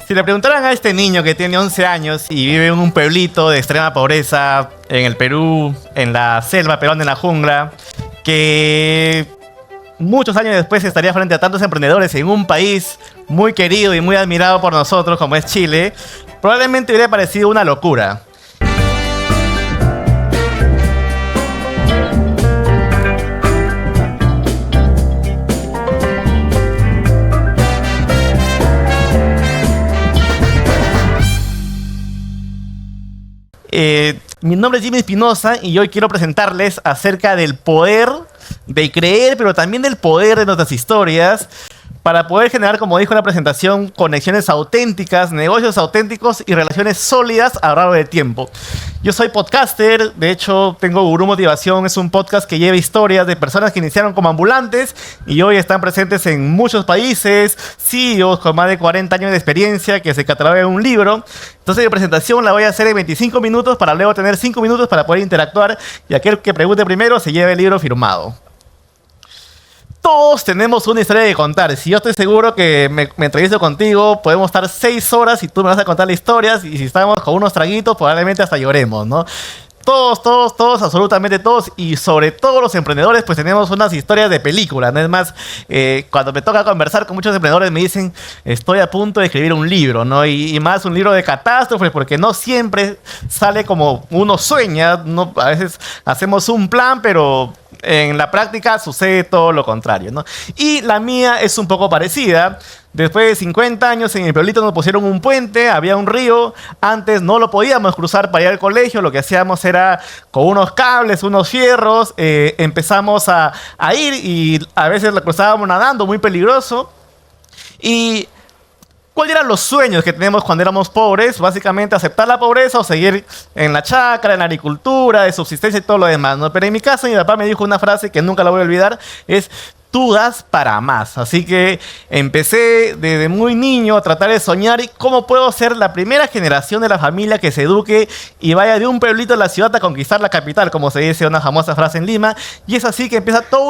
Si le preguntaran a este niño que tiene 11 años y vive en un pueblito de extrema pobreza en el Perú, en la selva peruana, en la jungla, que muchos años después estaría frente a tantos emprendedores en un país muy querido y muy admirado por nosotros como es Chile, probablemente hubiera parecido una locura. Mi nombre es Jimmy Espinosa y hoy quiero presentarles acerca del poder de creer, pero también del poder de nuestras historias para poder generar, como dijo en la presentación, conexiones auténticas, negocios auténticos y relaciones sólidas a lo largo del tiempo. Yo soy podcaster, de hecho tengo Gurú Motivación, es un podcast que lleva historias de personas que iniciaron como ambulantes y hoy están presentes en muchos países, CEOs con más de 40 años de experiencia que se catalogan en un libro. Entonces mi presentación la voy a hacer en 25 minutos para luego tener 5 minutos para poder interactuar y aquel que pregunte primero se lleve el libro firmado. Todos tenemos una historia que contar. Si yo estoy seguro que me entrevisto contigo, podemos estar 6 horas y tú me vas a contar las historias. Y si estamos con unos traguitos, probablemente hasta lloremos, ¿no? Todos, absolutamente todos. Y sobre todo los emprendedores, pues tenemos unas historias de película, ¿no? Es más, cuando me toca conversar con muchos emprendedores, me dicen, estoy a punto de escribir un libro, ¿no? Y más un libro de catástrofes, porque no siempre sale como uno sueña, ¿no? A veces hacemos un plan, pero en la práctica sucede todo lo contrario, ¿no? Y la mía es un poco parecida. Después de 50 años en el pueblito nos pusieron un puente, había un río. Antes no lo podíamos cruzar para ir al colegio. Lo que hacíamos era con unos cables, unos fierros, empezamos a ir y a veces lo cruzábamos nadando, muy peligroso. Y ¿cuáles eran los sueños que teníamos cuando éramos pobres? Básicamente aceptar la pobreza o seguir en la chacra, en la agricultura, de subsistencia y todo lo demás, ¿no? Pero en mi caso mi papá me dijo una frase que nunca la voy a olvidar, es: tú das para más. Así que empecé desde muy niño a tratar de soñar cómo puedo ser la primera generación de la familia que se eduque y vaya de un pueblito a la ciudad a conquistar la capital, como se dice una famosa frase en Lima. Y es así que empieza toda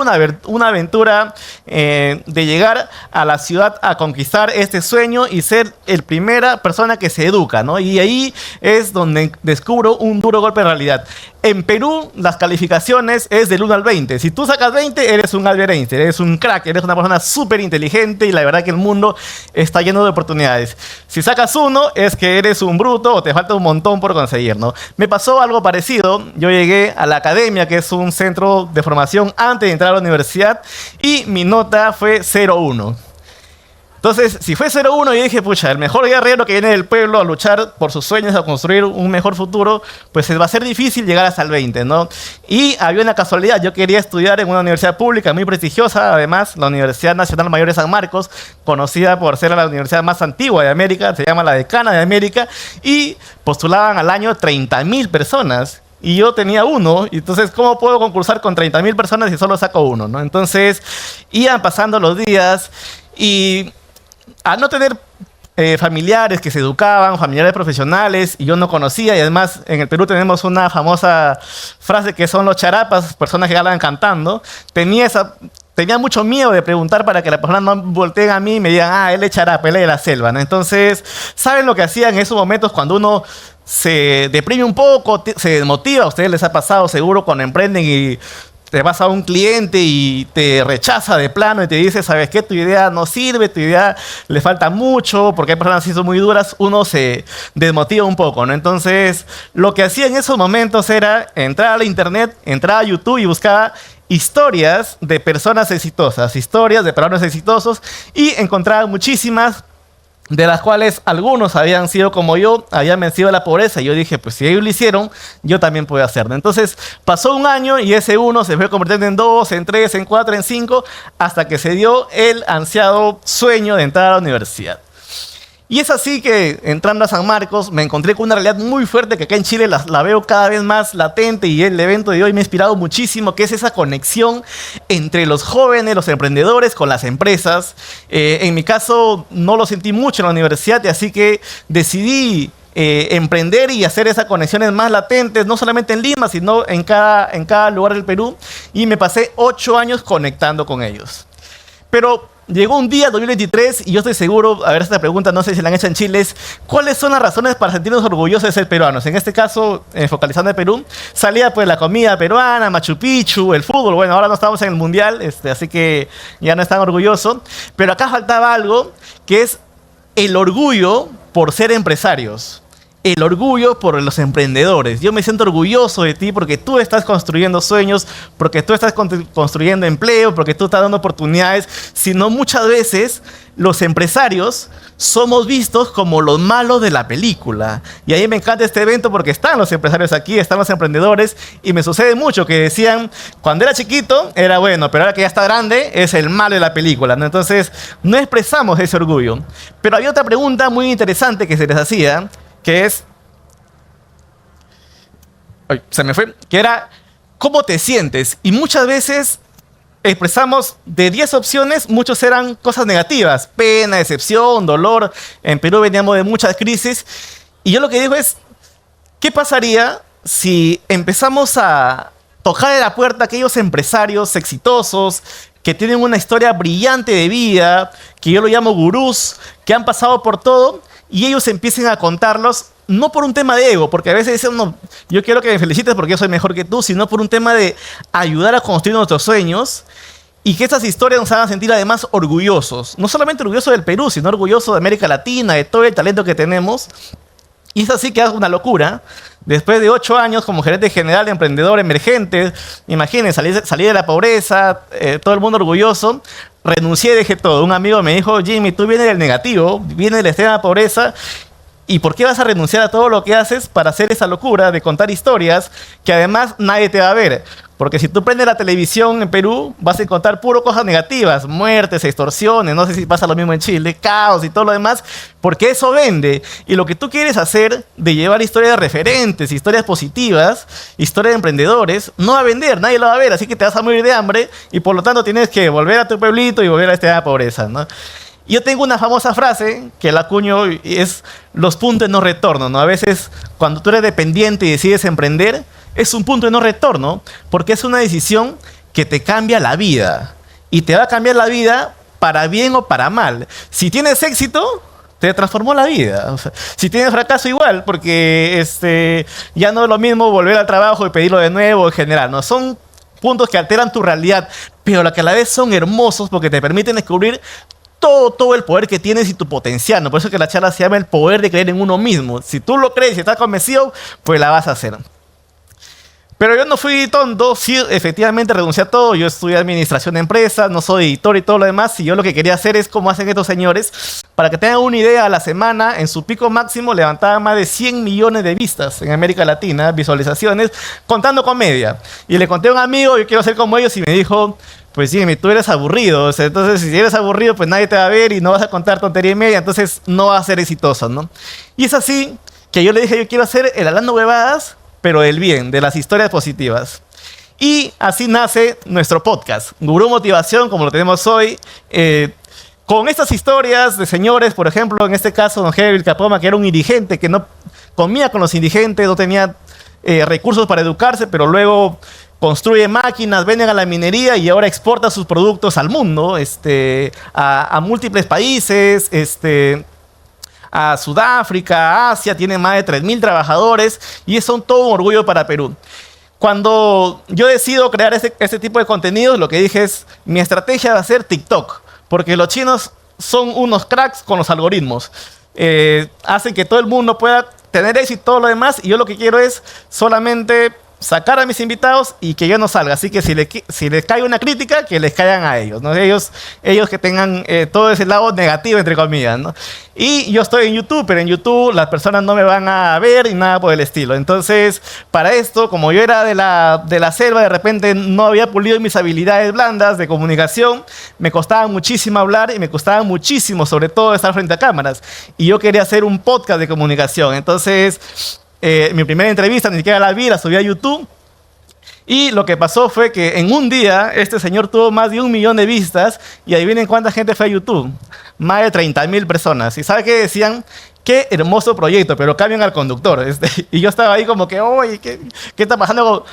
una aventura de llegar a la ciudad a conquistar este sueño y ser la primera persona que se educa, ¿no? Y ahí es donde descubro un duro golpe de realidad. En Perú, las calificaciones es del 1 al 20. Si tú sacas 20, eres un Albert Einstein, eres un crack, eres una persona súper inteligente y la verdad que el mundo está lleno de oportunidades. Si sacas 1, es que eres un bruto o te falta un montón por conseguir, ¿no? Me pasó algo parecido. Yo llegué a la academia, que es un centro de formación antes de entrar a la universidad, y mi nota fue 0,1. Entonces, si fue 0-1, yo dije, pucha, el mejor guerrero que viene del pueblo a luchar por sus sueños, a construir un mejor futuro, pues va a ser difícil llegar hasta el 20, ¿no? Y había una casualidad, yo quería estudiar en una universidad pública muy prestigiosa, además, la Universidad Nacional Mayor de San Marcos, conocida por ser la universidad más antigua de América, se llama la Decana de América, y postulaban al año 30,000 personas. Y yo tenía 1, y entonces, ¿cómo puedo concursar con 30,000 personas si solo saco 1, ¿no? Entonces, iban pasando los días y al no tener familiares que se educaban, familiares profesionales, y yo no conocía, y además en el Perú tenemos una famosa frase que son los charapas, personas que hablan cantando, tenía mucho miedo de preguntar para que la persona no volteen a mí y me digan, él es charapa, él es de la selva, ¿no? Entonces, ¿saben lo que hacían en esos momentos cuando uno se deprime un poco, se desmotiva? A ustedes les ha pasado seguro cuando emprenden y te vas a un cliente y te rechaza de plano y te dice, ¿sabes qué? Tu idea no sirve, tu idea le falta mucho, porque hay personas que son muy duras, uno se desmotiva un poco, ¿no? Entonces, lo que hacía en esos momentos era entrar a la internet, entrar a YouTube y buscaba historias de personas exitosas, historias de peruanos exitosos, y encontraba muchísimas, de las cuales algunos habían sido como yo, habían vencido la pobreza. Y yo dije, pues si ellos lo hicieron, yo también puedo hacerlo. Entonces pasó un año y ese 1 se fue convirtiendo en 2, en 3, en 4, en 5, hasta que se dio el ansiado sueño de entrar a la universidad. Y es así que, entrando a San Marcos, me encontré con una realidad muy fuerte que acá en Chile la veo cada vez más latente, y el evento de hoy me ha inspirado muchísimo, que es esa conexión entre los jóvenes, los emprendedores, con las empresas. En mi caso, no lo sentí mucho en la universidad, y así que decidí emprender y hacer esas conexiones más latentes, no solamente en Lima, sino en cada lugar del Perú, y me pasé 8 años conectando con ellos. Pero llegó un día, 2023, y yo estoy seguro, a ver, esta pregunta no sé si la han hecho en Chile, es ¿cuáles son las razones para sentirnos orgullosos de ser peruanos? En este caso, focalizando en Perú, salía pues la comida peruana, Machu Picchu, el fútbol. Bueno, ahora no estamos en el Mundial, así que ya no están orgullosos. Pero acá faltaba algo, que es el orgullo por ser empresarios. El orgullo por los emprendedores. Yo me siento orgulloso de ti porque tú estás construyendo sueños, porque tú estás construyendo empleo, porque tú estás dando oportunidades. Sino muchas veces los empresarios somos vistos como los malos de la película. Y a mí me encanta este evento porque están los empresarios aquí, están los emprendedores. Y me sucede mucho que decían, cuando era chiquito era bueno, pero ahora que ya está grande es el malo de la película, ¿no? Entonces no expresamos ese orgullo. Pero había otra pregunta muy interesante que se les hacía, que es, ay, se me fue, que era, ¿cómo te sientes? Y muchas veces expresamos de 10 opciones, muchos eran cosas negativas, pena, decepción, dolor. En Perú veníamos de muchas crisis. Y yo lo que digo es, ¿qué pasaría si empezamos a tocar en la puerta a aquellos empresarios exitosos que tienen una historia brillante de vida, que yo lo llamo gurús, que han pasado por todo, y ellos empiecen a contarlos, no por un tema de ego, porque a veces dicen, no, yo quiero que me felicites porque yo soy mejor que tú, sino por un tema de ayudar a construir nuestros sueños y que estas historias nos hagan sentir además orgullosos. No solamente orgullosos del Perú, sino orgullosos de América Latina, de todo el talento que tenemos. Y es así que es una locura. Después de 8 años como gerente general de emprendedor emergente, imagínense, salir de la pobreza, todo el mundo orgulloso, renuncié y dejé todo. Un amigo me dijo, Jimmy, tú vienes del negativo, vienes de la extrema pobreza, ¿y por qué vas a renunciar a todo lo que haces para hacer esa locura de contar historias que además nadie te va a ver? Porque si tú prendes la televisión en Perú, vas a encontrar puro cosas negativas, muertes, extorsiones, no sé si pasa lo mismo en Chile, caos y todo lo demás, porque eso vende. Y lo que tú quieres hacer de llevar historias de referentes, historias positivas, historias de emprendedores, no va a vender, nadie lo va a ver, así que te vas a morir de hambre y por lo tanto tienes que volver a tu pueblito y volver a esta pobreza, ¿no? Yo tengo una famosa frase que la acuño y es los puntos de no retorno, ¿no? A veces cuando tú eres dependiente y decides emprender, es un punto de no retorno porque es una decisión que te cambia la vida. Y te va a cambiar la vida para bien o para mal. Si tienes éxito, te transformó la vida. O sea, si tienes fracaso, igual, porque ya no es lo mismo volver al trabajo y pedirlo de nuevo en general, ¿no? Son puntos que alteran tu realidad, pero a la vez son hermosos porque te permiten descubrir todo el poder que tienes y tu potencial, ¿no? Por eso que la charla se llama el poder de creer en uno mismo. Si tú lo crees y estás convencido, pues la vas a hacer. Pero yo no fui tonto, sí, efectivamente renuncié a todo. Yo estudié administración de empresas, no soy editor y todo lo demás. Y yo lo que quería hacer es como hacen estos señores. Para que tengan una idea, a la semana, en su pico máximo, levantaban más de 100 millones de vistas en América Latina, visualizaciones, contando comedia. Y le conté a un amigo, yo quiero ser como ellos, y me dijo, pues Jimmy, tú eres aburrido. O sea, entonces, si eres aburrido, pues nadie te va a ver y no vas a contar tontería y media. Entonces, no vas a ser exitoso, ¿no? Y es así que yo le dije, yo quiero hacer el Hablando Huevadas, pero del bien, de las historias positivas. Y así nace nuestro podcast, Gurú Motivación, como lo tenemos hoy, con estas historias de señores, por ejemplo, en este caso, don Herbert Capoma, que era un indigente, que no comía con los indigentes, no tenía recursos para educarse, pero luego construye máquinas, vende a la minería y ahora exporta sus productos al mundo, a múltiples países, a Sudáfrica, a Asia, tiene más de 3.000 trabajadores y es todo un orgullo para Perú. Cuando yo decido crear este tipo de contenidos, lo que dije es, mi estrategia va a ser TikTok, porque los chinos son unos cracks con los algoritmos. Hacen que todo el mundo pueda tener éxito y todo lo demás, y yo lo que quiero es solamente sacar a mis invitados y que yo no salga. Así que si les cae una crítica, que les caigan a ellos, ¿no? Ellos que tengan todo ese lado negativo, entre comillas, ¿no? Y yo estoy en YouTube, pero en YouTube las personas no me van a ver y nada por el estilo. Entonces, para esto, como yo era de la selva, de repente no había pulido mis habilidades blandas de comunicación, me costaba muchísimo hablar y me costaba muchísimo, sobre todo, estar frente a cámaras. Y yo quería hacer un podcast de comunicación. Entonces, mi primera entrevista ni siquiera la vi, la subí a YouTube. Y lo que pasó fue que en un día este señor tuvo más de 1 millón de vistas. Y adivinen cuánta gente fue a YouTube. Más de 30.000 personas. ¿Y sabe qué decían? Qué hermoso proyecto, pero cambian al conductor. Y yo estaba ahí como que, oye, ¿qué está pasando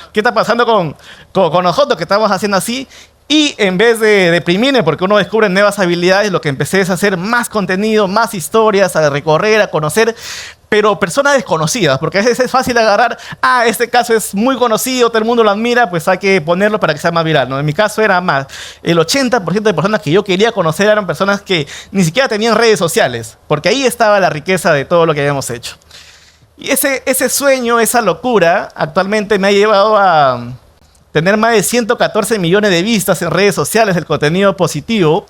con nosotros que estamos haciendo así? Y en vez de deprimirme, porque uno descubre nuevas habilidades, lo que empecé es a hacer más contenido, más historias, a recorrer, a conocer, pero personas desconocidas, porque a veces es fácil agarrar, este caso es muy conocido, todo el mundo lo admira, pues hay que ponerlo para que sea más viral, ¿no? En mi caso era más, el 80% de personas que yo quería conocer eran personas que ni siquiera tenían redes sociales, porque ahí estaba la riqueza de todo lo que habíamos hecho. Y ese sueño, esa locura, actualmente me ha llevado a tener más de 114 millones de vistas en redes sociales del contenido positivo.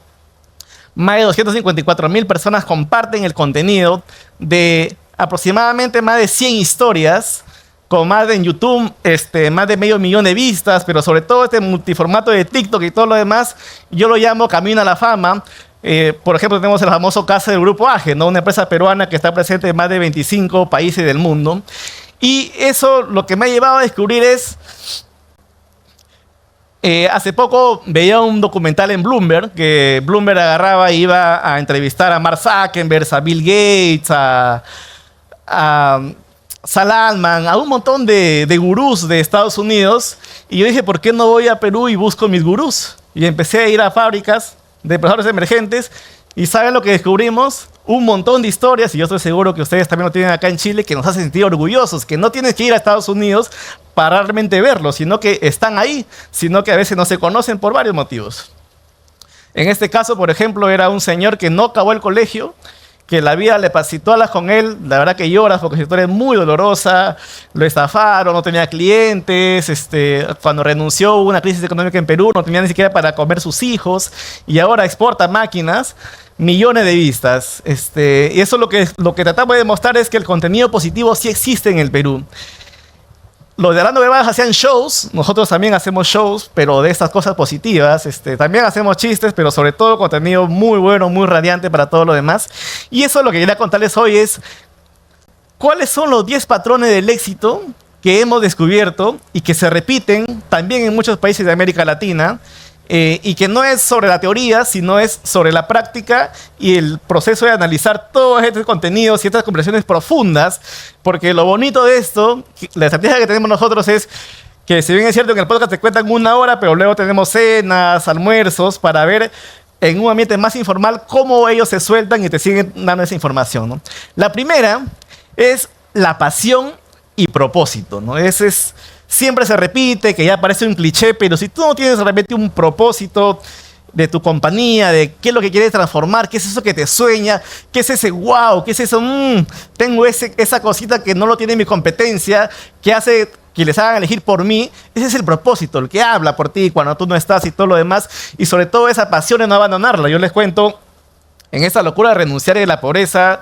Más de 254,000 personas comparten el contenido de aproximadamente más de 100 historias, con más de en YouTube, más de 500,000 de vistas, pero sobre todo este multiformato de TikTok y todo lo demás, yo lo llamo Camino a la Fama. Por ejemplo, tenemos el famoso caso del Grupo AGE, ¿no? Una empresa peruana que está presente en más de 25 países del mundo. Y eso lo que me ha llevado a descubrir es... hace poco veía un documental en Bloomberg, que Bloomberg agarraba e iba a entrevistar a Mark Zuckerberg, a Bill Gates, a Sal Altman, a un montón de gurús de Estados Unidos. Y yo dije, ¿por qué no voy a Perú y busco mis gurús? Y empecé a ir a fábricas de procesadores emergentes. ¿Y saben lo que descubrimos? Un montón de historias, y yo estoy seguro que ustedes también lo tienen acá en Chile, que nos hace sentir orgullosos, que no tienes que ir a Estados Unidos para realmente verlos, sino que están ahí, sino que a veces no se conocen por varios motivos. En este caso, por ejemplo, era un señor que no acabó el colegio, que la vida le pasó todas con él, la verdad que lloras porque su historia es muy dolorosa, lo estafaron, no tenía clientes, cuando renunció hubo una crisis económica en Perú, no tenía ni siquiera para comer sus hijos, y ahora exporta máquinas, millones de vistas. Y eso lo que tratamos de demostrar es que el contenido positivo sí existe en el Perú. Los de Hablando Huevadas hacían shows, nosotros también hacemos shows, pero de estas cosas positivas. También hacemos chistes, pero sobre todo contenido muy bueno, muy radiante para todo lo demás. Y eso lo que quería contarles hoy es cuáles son los 10 patrones del éxito que hemos descubierto y que se repiten también en muchos países de América Latina. Y que no es sobre la teoría, sino es sobre la práctica y el proceso de analizar todos estos contenidos y estas conversaciones profundas, porque lo bonito de esto, la estrategia que tenemos nosotros es que si bien es cierto que en el podcast te cuentan 1 hora, pero luego tenemos cenas, almuerzos, para ver en un ambiente más informal cómo ellos se sueltan y te siguen dando esa información, ¿no? La primera es la pasión y propósito, ¿no? Siempre se repite, que ya parece un cliché, pero si tú no tienes realmente un propósito de tu compañía, de qué es lo que quieres transformar, qué es eso que te sueña, qué es ese wow, qué es eso, tengo esa cosita que no lo tiene mi competencia, que hace que les hagan elegir por mí, ese es el propósito, el que habla por ti cuando tú no estás y todo lo demás, y sobre todo esa pasión de no abandonarla. Yo les cuento, en esa locura de renunciar de la pobreza,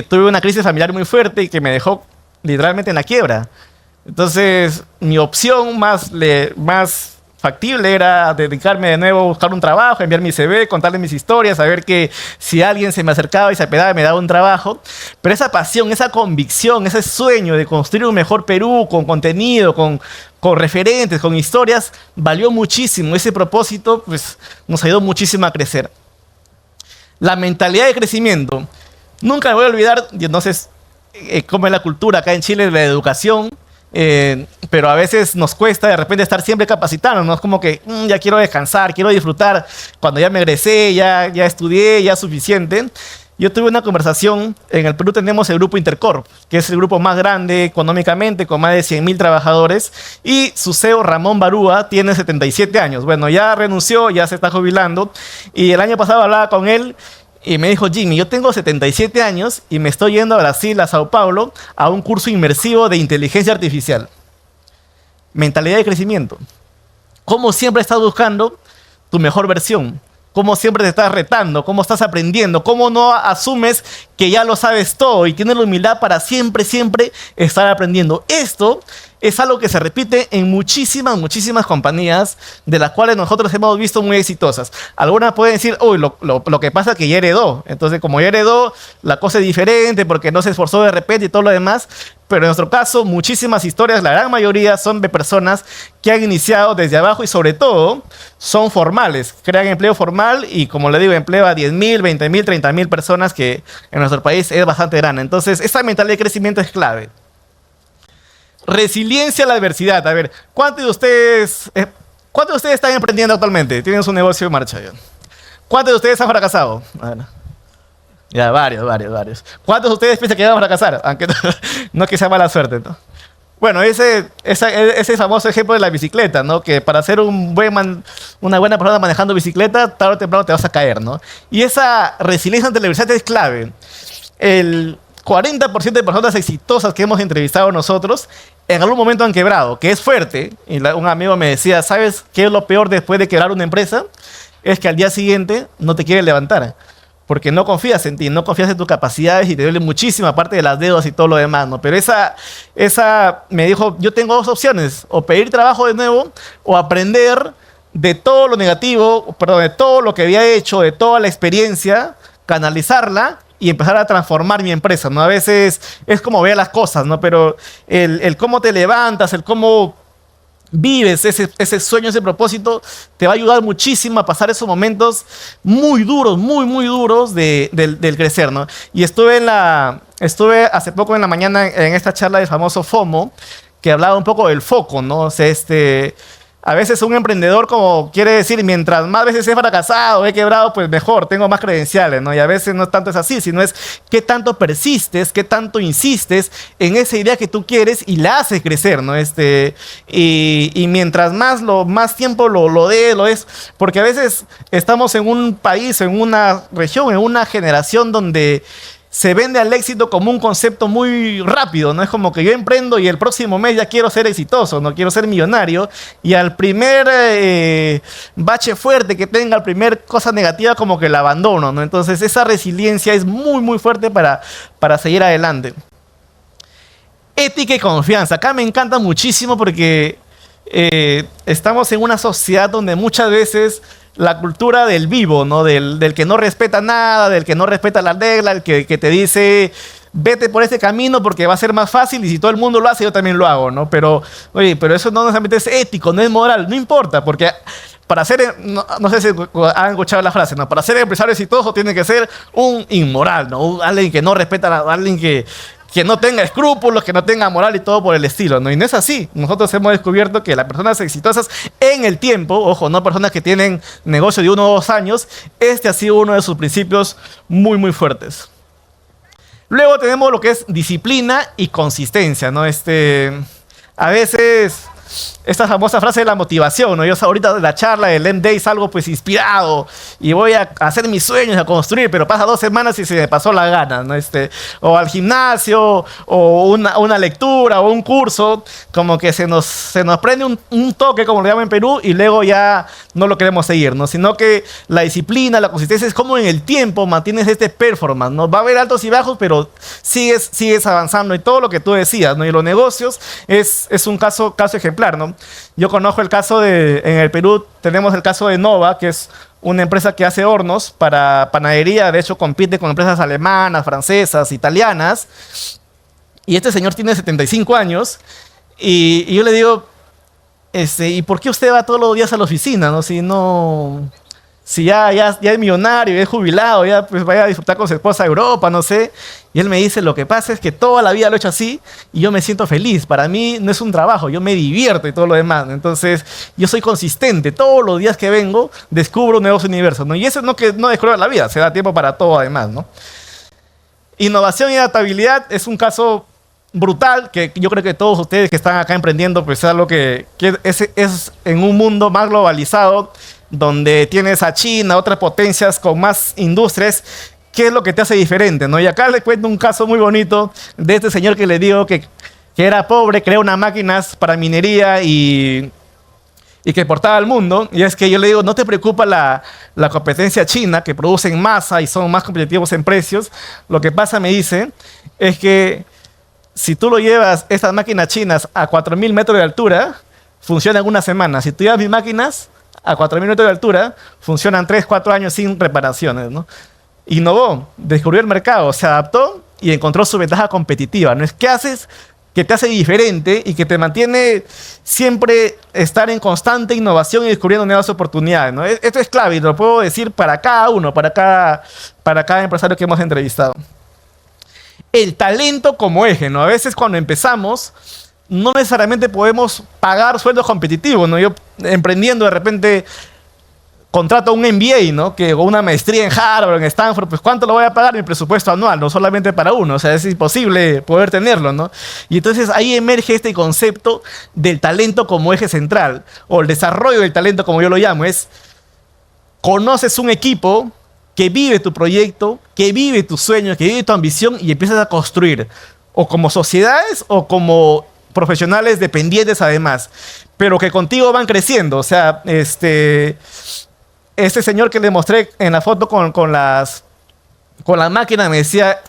tuve una crisis familiar muy fuerte y que me dejó literalmente en la quiebra. Entonces, mi opción más factible era dedicarme de nuevo a buscar un trabajo, enviar mi CV, contarle mis historias, saber que si alguien se me acercaba y se apedaba, me daba un trabajo. Pero esa pasión, esa convicción, ese sueño de construir un mejor Perú con contenido, con referentes, con historias, valió muchísimo. Ese propósito pues, nos ayudó muchísimo a crecer. La mentalidad de crecimiento. Nunca me voy a olvidar, entonces, cómo es la cultura acá en Chile de la educación. Pero a veces nos cuesta de repente estar siempre capacitando, ¿no? Es como que ya quiero descansar, quiero disfrutar. Cuando ya me egresé, ya estudié, ya es suficiente. Yo tuve una conversación, en el Perú tenemos el grupo Intercorp, que es el grupo más grande económicamente, con más de 100,000 trabajadores, y su CEO, Ramón Barúa, tiene 77 años. Bueno, ya renunció, ya se está jubilando, y el año pasado hablaba con él, y me dijo, Jimmy, yo tengo 77 años y me estoy yendo a Brasil, a Sao Paulo, a un curso inmersivo de inteligencia artificial. Mentalidad de crecimiento. ¿Cómo siempre estás buscando tu mejor versión? ¿Cómo siempre te estás retando? ¿Cómo estás aprendiendo? ¿Cómo no asumes que ya lo sabes todo y tienes la humildad para siempre, siempre estar aprendiendo? Esto es algo que se repite en muchísimas compañías de las cuales nosotros hemos visto muy exitosas. Algunas pueden decir, uy, lo que pasa es que ya heredó. Entonces, como ya heredó, la cosa es diferente porque no se esforzó de repente y todo lo demás. Pero en nuestro caso, muchísimas historias, la gran mayoría son de personas que han iniciado desde abajo y sobre todo son formales. Crean empleo formal y, como le digo, empleo a 10,000, 20,000, 30,000 personas, que en nuestro país es bastante grande. Entonces, esa mentalidad de crecimiento es clave. Resiliencia a la adversidad. A ver, ¿cuántos de ustedes ¿Cuántos de ustedes están emprendiendo actualmente? Tienen su negocio en marcha ya. ¿Cuántos de ustedes han fracasado? Bueno, ya, varios. ¿Cuántos de ustedes piensan que van a fracasar? Aunque no es que sea mala suerte, ¿no? Bueno, ese famoso ejemplo de la bicicleta, ¿no? Que para ser una buena persona manejando bicicleta, tarde o temprano te vas a caer, ¿no? Y esa resiliencia ante la adversidad es clave. El 40% de personas exitosas que hemos entrevistado nosotros, en algún momento han quebrado, que es fuerte. Y un amigo me decía, ¿sabes qué es lo peor después de quebrar una empresa? Es que al día siguiente no te quiere levantar. Porque no confías en ti, no confías en tus capacidades y te duele muchísimo, aparte de las deudas y todo lo demás, ¿no? Pero esa me dijo, yo tengo dos opciones, o pedir trabajo de nuevo, o aprender de todo lo negativo, perdón, de todo lo que había hecho, de toda la experiencia, canalizarla y empezar a transformar mi empresa, ¿no? A veces es como ver las cosas, ¿no? Pero el cómo te levantas, el cómo vives ese sueño, ese propósito, te va a ayudar muchísimo a pasar esos momentos muy duros, muy duros del crecer, ¿no? Y estuve hace poco en la mañana en esta charla del famoso FOMO, que hablaba un poco del foco, ¿no? O sea, a veces un emprendedor como quiere decir, mientras más veces he fracasado, he quebrado, pues mejor, tengo más credenciales, ¿no? Y a veces no tanto es así, sino es qué tanto persistes, qué tanto insistes en esa idea que tú quieres y la haces crecer, ¿no? Y mientras más tiempo lo des, porque a veces estamos en un país, en una región, en una generación donde se vende al éxito como un concepto muy rápido, ¿no? Es como que yo emprendo y el próximo mes ya quiero ser exitoso, no quiero ser millonario, y al primer bache fuerte que tenga, al primer cosa negativa, como que la abandono, ¿no? Entonces esa resiliencia es muy fuerte para seguir adelante. Ética y confianza. Acá me encanta muchísimo porque estamos en una sociedad donde muchas veces la cultura del vivo, ¿no? Del que no respeta nada, del que no respeta las reglas, el que te dice, vete por este camino porque va a ser más fácil y si todo el mundo lo hace, yo también lo hago, ¿no? Pero, oye, pero eso no necesariamente es ético, no es moral, no importa, porque para ser, no sé si han escuchado la frase, ¿no? Para ser empresario exitoso tiene que ser un inmoral, ¿no? Alguien que no respeta, alguien que no tenga escrúpulos, que no tenga moral y todo por el estilo, ¿no? Y no es así. Nosotros hemos descubierto que las personas exitosas en el tiempo, ojo, no personas que tienen negocio de 1 o 2 años, ha sido uno de sus principios muy fuertes. Luego tenemos lo que es disciplina y consistencia, ¿no? A veces esta famosa frase de la motivación, ¿no? Yo ahorita de la charla del M-Day salgo pues inspirado y voy a hacer mis sueños, a construir, pero pasa 2 semanas y se me pasó la gana, ¿no? O al gimnasio, o una lectura, o un curso, como que se nos prende un toque, como lo llaman en Perú, y luego ya no lo queremos seguir, ¿no? Sino que la disciplina, la consistencia es como en el tiempo mantienes performance, ¿no? Va a haber altos y bajos, pero sigues avanzando, y todo lo que tú decías, ¿no? Y los negocios es un caso ejemplar, ¿no? Yo conozco el caso en el Perú tenemos el caso de Nova, que es una empresa que hace hornos para panadería, de hecho compite con empresas alemanas, francesas, italianas, y este señor tiene 75 años, y yo le digo, ¿y por qué usted va todos los días a la oficina, no? Si ya es millonario, ya es jubilado, ya pues vaya a disfrutar con su esposa a Europa, no sé. Y él me dice, lo que pasa es que toda la vida lo he hecho así y yo me siento feliz. Para mí no es un trabajo, yo me divierto y todo lo demás. Entonces, yo soy consistente. Todos los días que vengo, descubro nuevos universos, ¿no? Y eso no descubrir la vida, se da tiempo para todo además, ¿no? Innovación y adaptabilidad es un caso brutal, que yo creo que todos ustedes que están acá emprendiendo, pues es algo que es en un mundo más globalizado, donde tienes a China, otras potencias con más industrias, ¿qué es lo que te hace diferente, no? Y acá les cuento un caso muy bonito de este señor que le digo que era pobre, creó unas máquinas para minería y que exportaba al mundo. Y es que yo le digo, no te preocupa la competencia china, que producen masa y son más competitivos en precios. Lo que pasa, me dice, es que si tú lo llevas, estas máquinas chinas, a 4.000 metros de altura, funcionan en una semana. Si tú llevas mis máquinas a 4.000 metros de altura, funcionan 3, 4 años sin reparaciones, ¿no? Innovó, descubrió el mercado, se adaptó y encontró su ventaja competitiva, ¿no? Es qué haces que te hace diferente y que te mantiene siempre estar en constante innovación y descubriendo nuevas oportunidades, ¿no? Esto es clave y lo puedo decir para cada uno, para cada empresario que hemos entrevistado. El talento como eje, ¿no? A veces cuando empezamos no necesariamente podemos pagar sueldos competitivos, ¿no? Yo emprendiendo de repente contrato un MBA, ¿no? O una maestría en Harvard, en Stanford, pues ¿cuánto lo voy a pagar? Mi presupuesto anual, no solamente para uno, o sea, es imposible poder tenerlo, ¿no? Y entonces ahí emerge este concepto del talento como eje central, o el desarrollo del talento como yo lo llamo, es conoces un equipo que vive tu proyecto, que vive tus sueños, que vive tu ambición y empiezas a construir, o como sociedades o como profesionales dependientes además, pero que contigo van creciendo, o sea, este señor que le mostré en la foto con la máquina me decía,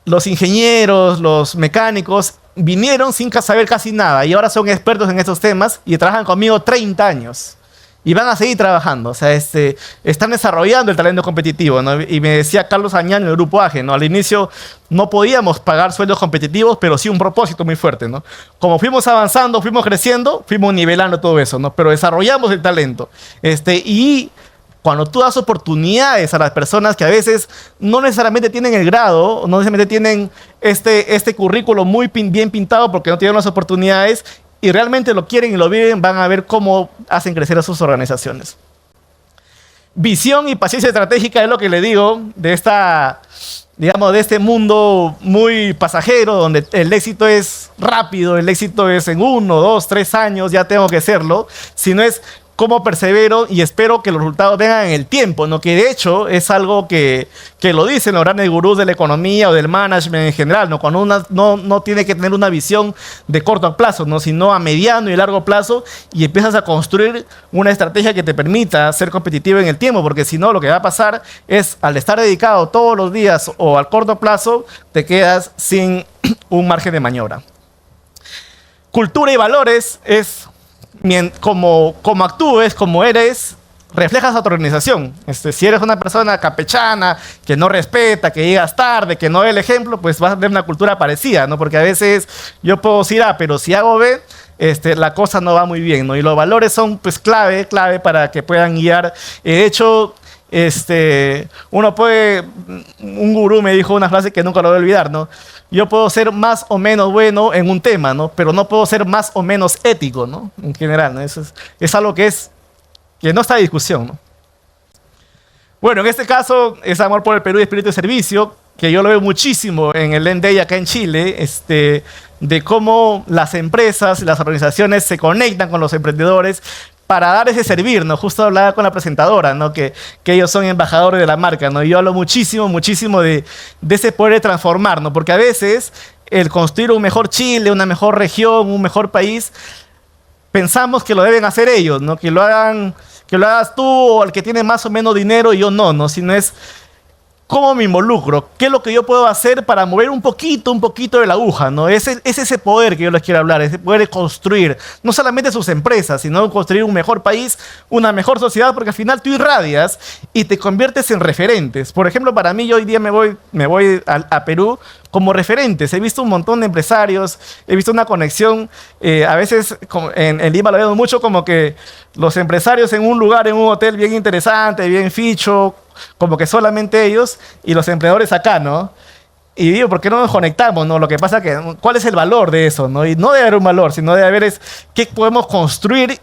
los ingenieros, los mecánicos, vinieron sin saber casi nada y ahora son expertos en estos temas y trabajan conmigo 30 años. Y van a seguir trabajando, o sea, están desarrollando el talento competitivo, ¿no? Y me decía Carlos Añán en el Grupo AGE, ¿no? Al inicio no podíamos pagar sueldos competitivos, pero sí un propósito muy fuerte, ¿no? Como fuimos avanzando, fuimos creciendo, fuimos nivelando todo eso, ¿no? Pero desarrollamos el talento. Y cuando tú das oportunidades a las personas que a veces no necesariamente tienen el grado, no necesariamente tienen este currículo muy bien pintado porque no tienen las oportunidades, y realmente lo quieren y lo viven, van a ver cómo hacen crecer a sus organizaciones. Visión y paciencia estratégica es lo que le digo de de este mundo muy pasajero, donde el éxito es rápido, el éxito es en 1, 2, 3 años, ya tengo que serlo, sino es cómo persevero y espero que los resultados vengan en el tiempo, ¿no? Que de hecho es algo que lo dicen los grandes gurús de la economía o del management en general, ¿no? Cuando uno no tiene que tener una visión de corto plazo, ¿no? Sino a mediano y largo plazo y empiezas a construir una estrategia que te permita ser competitivo en el tiempo, porque si no lo que va a pasar es al estar dedicado todos los días o al corto plazo, te quedas sin un margen de maniobra. Cultura y valores es como actúes, como eres, reflejas a tu organización. Si eres una persona campechana, que no respeta, que llegas tarde, que no ve el ejemplo, pues vas a tener una cultura parecida, ¿no? Porque a veces yo puedo decir A, pero si hago B, la cosa no va muy bien, ¿no? Y los valores son pues clave para que puedan guiar. De hecho, un gurú me dijo una frase que nunca lo voy a olvidar, ¿no? Yo puedo ser más o menos bueno en un tema, ¿no? Pero no puedo ser más o menos ético, ¿no? En general, ¿no? Eso es algo que no está en discusión, ¿no? Bueno, en este caso es amor por el Perú y espíritu de servicio, que yo lo veo muchísimo en el End Day acá en Chile, de cómo las empresas, las organizaciones se conectan con los emprendedores para dar ese servir, ¿no? Justo hablaba con la presentadora, ¿no? Que ellos son embajadores de la marca, ¿no? Y yo hablo muchísimo de ese poder de transformar, ¿no? Porque a veces el construir un mejor Chile, una mejor región, un mejor país, pensamos que lo deben hacer ellos, ¿no? Que lo hagas tú o el que tiene más o menos dinero y yo no, sino es cómo me involucro, qué es lo que yo puedo hacer para mover un poquito de la aguja, ¿no? Es ese poder que yo les quiero hablar, ese poder de construir, no solamente sus empresas, sino construir un mejor país, una mejor sociedad, porque al final tú irradias y te conviertes en referentes. Por ejemplo, para mí, yo hoy día me voy a Perú como referentes. He visto un montón de empresarios, he visto una conexión, a veces en Lima lo veo mucho como que los empresarios en un lugar, en un hotel bien interesante, bien ficho, como que solamente ellos y los emprendedores acá, ¿no? Y digo, ¿por qué no nos conectamos, no? Lo que pasa que, ¿cuál es el valor de eso, no? Y no debe haber un valor, sino debe haber qué podemos construir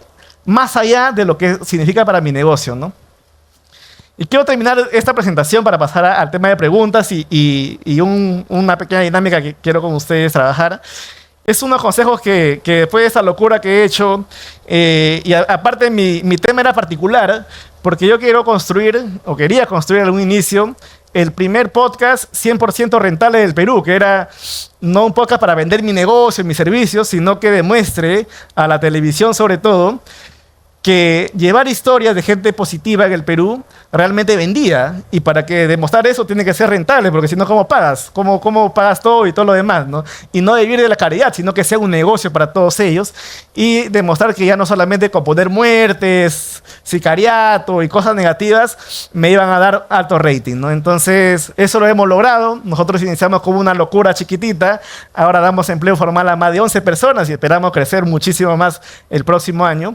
más allá de lo que significa para mi negocio, ¿no? Y quiero terminar esta presentación para pasar al tema de preguntas y una pequeña dinámica que quiero con ustedes trabajar. Es unos consejos que después de esa locura que he hecho, y aparte mi tema era particular, porque yo quería construir en un inicio el primer podcast 100% rentable del Perú, que era no un podcast para vender mi negocio, mis servicios, sino que demuestre a la televisión sobre todo que llevar historias de gente positiva en el Perú realmente vendía, y para que demostrar eso tiene que ser rentable, porque si no, ¿cómo pagas? ¿Cómo pagas todo y todo lo demás, ¿no? Y no vivir de la caridad, sino que sea un negocio para todos ellos, y demostrar que ya no solamente con poner muertes, sicariato y cosas negativas me iban a dar alto rating, ¿no? Entonces, eso lo hemos logrado. Nosotros iniciamos como una locura chiquitita, ahora damos empleo formal a más de 11 personas y esperamos crecer muchísimo más el próximo año.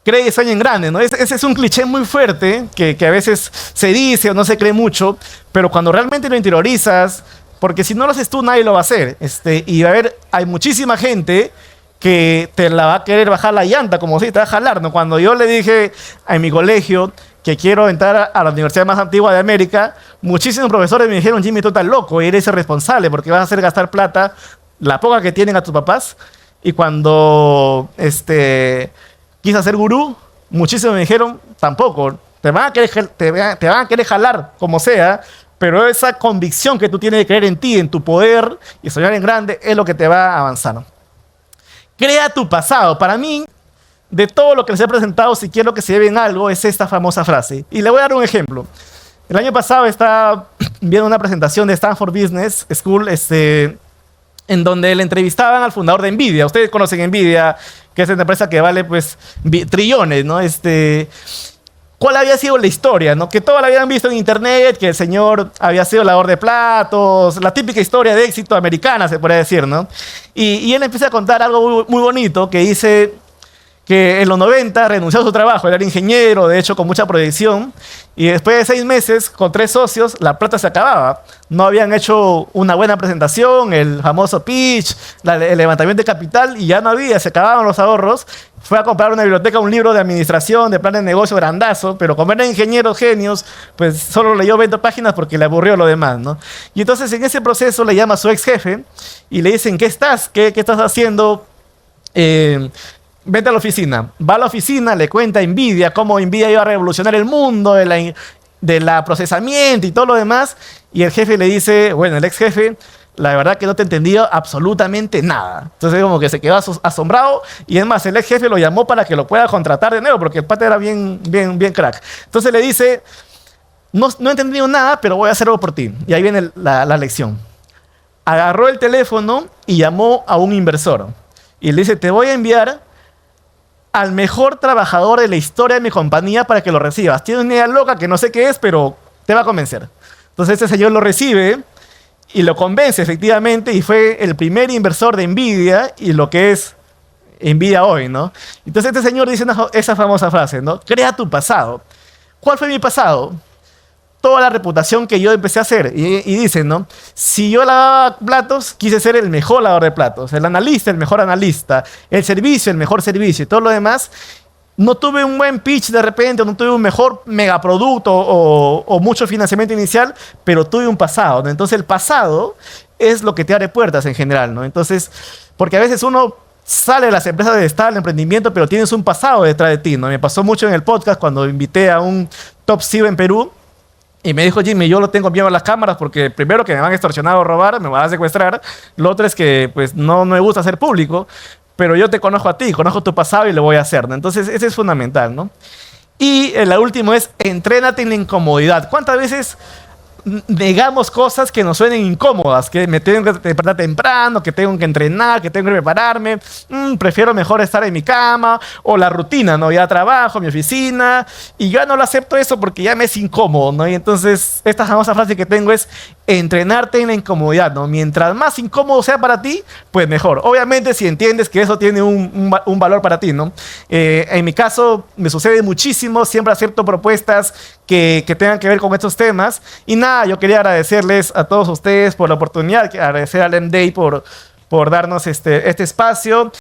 Cree y sueña en grande, ¿no? Ese es un cliché muy fuerte que a veces se dice o no se cree mucho, pero cuando realmente lo interiorizas, Porque si no lo haces tú, nadie lo va a hacer. Y a ver, hay muchísima gente que te la va a querer bajar la llanta, como si te va a jalar, ¿no? Cuando yo le dije a mi colegio que quiero entrar a la universidad más antigua de América, muchísimos profesores me dijeron, Jimmy, tú estás loco, eres irresponsable porque vas a hacer gastar plata, la poca que tienen a tus papás. Y cuando quise ser gurú, muchísimos me dijeron, tampoco, te van a querer jalar como sea, pero esa convicción que tú tienes de creer en ti, en tu poder y soñar en grande, es lo que te va a avanzar. Crea tu pasado. Para mí, de todo lo que les he presentado, si quiero que se lleven algo, es esta famosa frase. Y le voy a dar un ejemplo. El año pasado estaba viendo una presentación de Stanford Business School, en donde le entrevistaban al fundador de Nvidia. Ustedes conocen Nvidia, que es una empresa que vale pues trillones, ¿no? ¿Cuál había sido la historia, ¿no? Que todos la habían visto en internet, que el señor había sido lavador de platos, la típica historia de éxito americana, se podría decir, ¿no? Y él empieza a contar algo muy, muy bonito, que dice que en los 90 renunció a su trabajo, él era ingeniero, de hecho con mucha proyección, y después de 6 meses, con 3 socios, la plata se acababa. No habían hecho una buena presentación, el famoso pitch, el levantamiento de capital, y ya no había, se acababan los ahorros. Fue a comprar una biblioteca, un libro de administración, de plan de negocio grandazo, pero como eran ingenieros genios, pues solo leyó 20 páginas porque le aburrió lo demás, ¿no? Y entonces en ese proceso le llama a su ex jefe y le dicen, ¿qué estás? ¿Qué estás haciendo? Vete a la oficina. Va a la oficina, le cuenta a Nvidia cómo Nvidia iba a revolucionar el mundo de la procesamiento y todo lo demás. Y el jefe le dice, bueno, el ex jefe, la verdad que no te entendió absolutamente nada. Entonces como que se quedó asombrado. Y es más, el ex jefe lo llamó para que lo pueda contratar de nuevo, porque el pata era bien crack. Entonces le dice, no he entendido nada, pero voy a hacer algo por ti. Y ahí viene la lección. Agarró el teléfono y llamó a un inversor. Y le dice, te voy a enviar al mejor trabajador de la historia de mi compañía para que lo recibas. Tiene una idea loca que no sé qué es, pero te va a convencer. Entonces este señor lo recibe y lo convence efectivamente y fue el primer inversor de Nvidia y lo que es Nvidia hoy, ¿no? Entonces este señor dice esa famosa frase, ¿no? Crea tu pasado. ¿Cuál fue mi pasado? Toda la reputación que yo empecé a hacer. Y dicen, ¿no? Si yo lavaba platos, quise ser el mejor lavador de platos. El analista, el mejor analista. El servicio, el mejor servicio. Y todo lo demás. No tuve un buen pitch de repente, no tuve un mejor megaproducto o mucho financiamiento inicial, pero tuve un pasado, ¿no? Entonces el pasado es lo que te abre puertas en general, ¿no? Entonces, porque a veces uno sale de las empresas de estar el emprendimiento, pero tienes un pasado detrás de ti, ¿no? Me pasó mucho en el podcast cuando invité a un top CEO en Perú. Y me dijo, Jimmy, yo lo tengo miedo a las cámaras porque primero que me van a extorsionar o robar, me van a secuestrar. Lo otro es que pues no me gusta ser público, pero yo te conozco a ti, conozco tu pasado y lo voy a hacer, ¿no? Entonces, ese es fundamental, ¿no? Y la última es, entrénate en la incomodidad. ¿Cuántas veces negamos cosas que nos suenen incómodas? Que me tengo que despertar temprano, que tengo que entrenar, que tengo que prepararme. Prefiero mejor estar en mi cama o la rutina, ¿no? Ya trabajo, mi oficina y yo ya no lo acepto eso porque ya me es incómodo, ¿no? Y entonces esta famosa frase que tengo es entrenarte en la incomodidad, ¿no? Mientras más incómodo sea para ti, pues mejor. Obviamente si entiendes que eso tiene un valor para ti, ¿no? En mi caso me sucede muchísimo, siempre acepto propuestas que tengan que ver con estos temas. Y nada, yo quería agradecerles a todos ustedes por la oportunidad, agradecer al MDay por darnos este espacio.